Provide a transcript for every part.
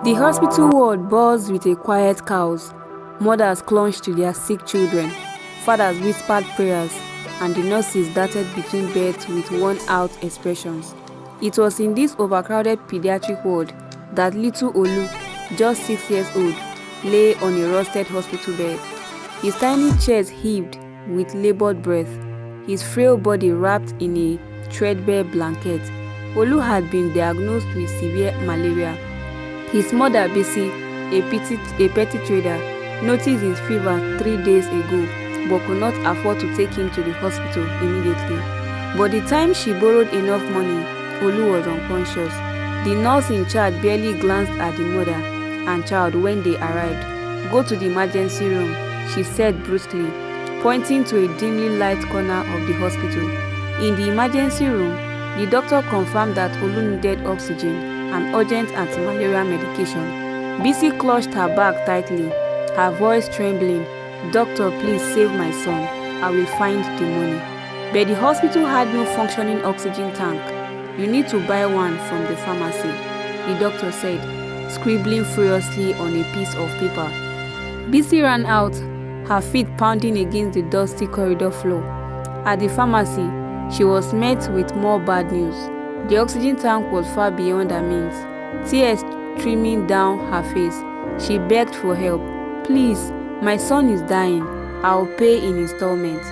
The hospital ward buzzed with a quiet chaos. Mothers clutched to their sick children, fathers whispered prayers, and the nurses darted between beds with worn-out expressions. It was in this overcrowded pediatric ward that little Olu, just 6 years old, lay on a rusted hospital bed. His tiny chest heaved with labored breath, his frail body wrapped in a threadbare blanket. Olu had been diagnosed with severe malaria. His mother, Bisi, a petty trader, noticed his fever 3 days ago but could not afford to take him to the hospital immediately. By the time she borrowed enough money, Olu was unconscious. The nurse in charge barely glanced at the mother and child when they arrived. "Go to the emergency room," she said brusquely, pointing to a dimly lit corner of the hospital. In the emergency room, the doctor confirmed that Olu needed oxygen and urgent anti-malaria medication. Bisi clutched her bag tightly, her voice trembling. "Doctor, please save my son. I will find the money." But the hospital had no functioning oxygen tank. "You need to buy one from the pharmacy," the doctor said, scribbling furiously on a piece of paper. Bisi ran out, her feet pounding against the dusty corridor floor. At the pharmacy, she was met with more bad news. The oxygen tank was far beyond her means. Tears streaming down her face, she begged for help. "Please, my son is dying. I'll pay in installments."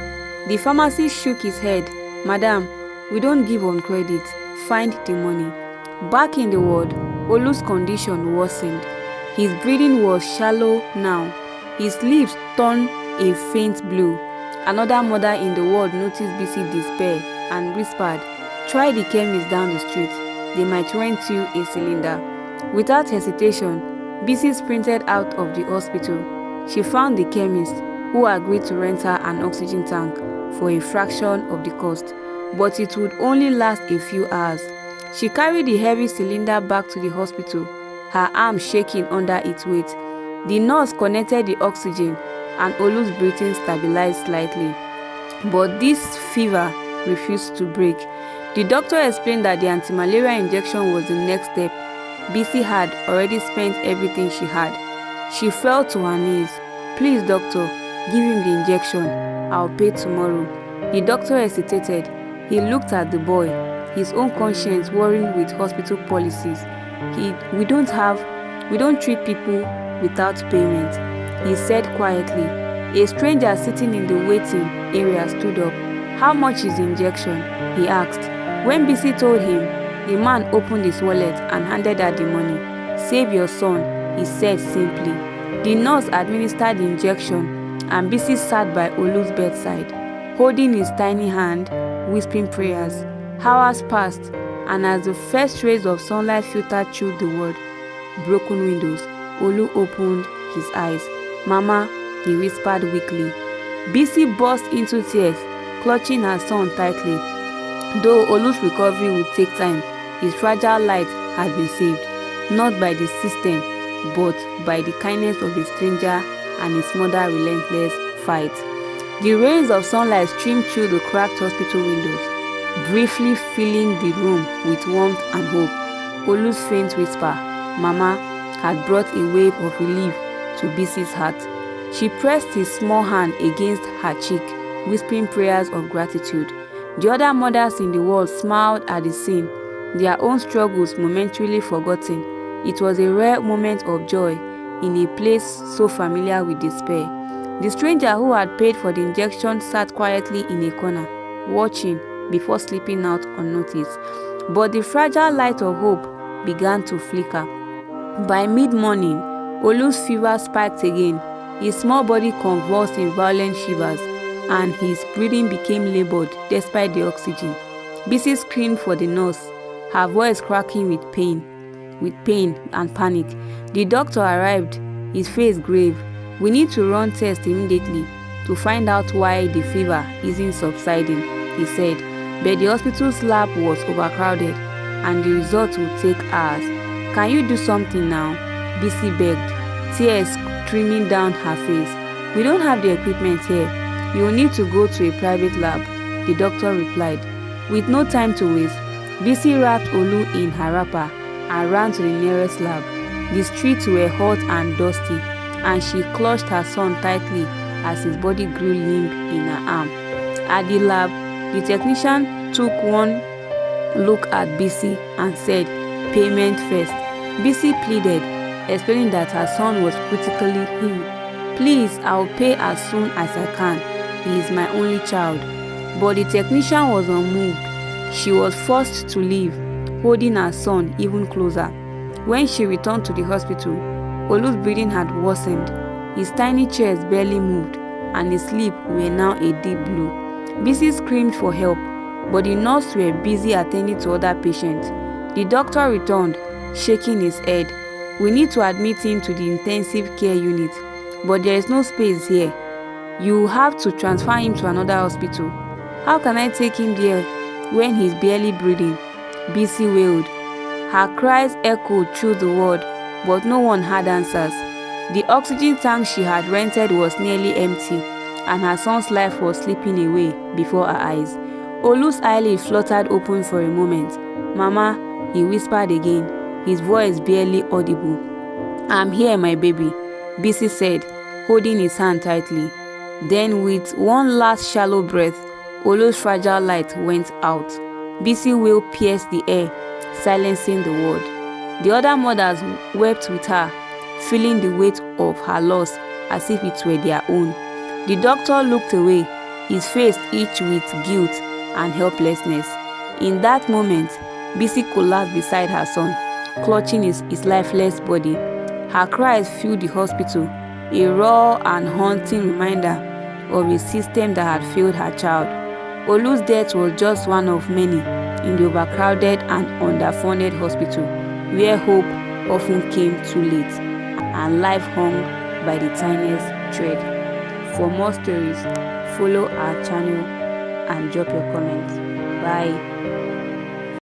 The pharmacist shook his head. "Madam, we don't give on credit. Find the money." Back in the ward, Olu's condition worsened. His breathing was shallow now. His lips turned a faint blue. Another mother in the ward noticed Bisi despair and whispered, "Try the chemist down the street. They might rent you a cylinder." Without hesitation, Bisi sprinted out of the hospital. She found the chemist, who agreed to rent her an oxygen tank for a fraction of the cost, but it would only last a few hours. She carried the heavy cylinder back to the hospital, her arm shaking under its weight. The nurse connected the oxygen and Olu's breathing stabilized slightly. But this fever refused to break. The doctor explained that the anti-malaria injection was the next step. Bisi had already spent everything she had. She fell to her knees. "Please, doctor, give him the injection. I'll pay tomorrow." The doctor hesitated. He looked at the boy, his own conscience worrying with hospital policies. We don't treat people without payment," he said quietly. A stranger sitting in the waiting area stood up. "How much is the injection?" he asked. When Bisi told him, the man opened his wallet and handed her the money. "Save your son," he said simply. The nurse administered the injection and Bisi sat by Olu's bedside, holding his tiny hand, whispering prayers. Hours passed, and as the first rays of sunlight filtered through the ward, broken windows, Olu opened his eyes. "Mama," he whispered weakly. Bisi burst into tears, clutching her son tightly. Though Olu's recovery would take time, his fragile life had been saved, not by the system, but by the kindness of a stranger and his mother's relentless fight. The rays of sunlight streamed through the cracked hospital windows, briefly filling the room with warmth and hope. Olu's faint whisper, "Mama," had brought a wave of relief to Bisi's heart. She pressed his small hand against her cheek, whispering prayers of gratitude. The other mothers in the world smiled at the scene, their own struggles momentarily forgotten. It was a rare moment of joy in a place so familiar with despair. The stranger who had paid for the injection sat quietly in a corner, watching before slipping out unnoticed. But the fragile light of hope began to flicker. By mid-morning, Olu's fever spiked again. His small body convulsed in violent shivers, and his breathing became labored despite the oxygen. Bisi screamed for the nurse, her voice cracking with pain and panic. The doctor arrived, his face grave. "We need to run tests immediately to find out why the fever isn't subsiding," he said. But the hospital's lab was overcrowded, and the results would take hours. "Can you do something now?" Bisi begged, tears streaming down her face. "We don't have the equipment here. You will need to go to a private lab," the doctor replied. With no time to waste, Bisi wrapped Olu in her wrapper and ran to the nearest lab. The streets were hot and dusty, and she clutched her son tightly as his body grew limp in her arm. At the lab, the technician took one look at Bisi and said, "Payment first." Bisi pleaded, explaining that her son was critically ill. "Please, I'll pay as soon as I can. He is my only child." But the technician was unmoved. She was forced to leave, holding her son even closer. When she returned to the hospital, Olu's breathing had worsened. His tiny chest barely moved, and his lips were now a deep blue. Bisi screamed for help, but the nurses were busy attending to other patients. The doctor returned, shaking his head. "We need to admit him to the intensive care unit, but there is no space here. You have to transfer him to another hospital." "How can I take him there when he's barely breathing?" Bisi wailed. Her cries echoed through the ward, but no one had answers. The oxygen tank she had rented was nearly empty, and her son's life was slipping away before her eyes. Olu's eyelid fluttered open for a moment. "Mama," he whispered again, his voice barely audible. "I'm here, my baby," Bisi said, holding his hand tightly. Then, with one last shallow breath, Olu's fragile light went out. Bisi wail pierced the air, silencing the word. The other mothers wept with her, feeling the weight of her loss as if it were their own. The doctor looked away, his face itched with guilt and helplessness. In that moment, Bisi collapsed beside her son, clutching his lifeless body. Her cries filled the hospital, a raw and haunting reminder of a system that had failed her child. Olu's death was just one of many in the overcrowded and underfunded hospital, where hope often came too late and life hung by the tiniest thread. For more stories, follow our channel and drop your comments. Bye.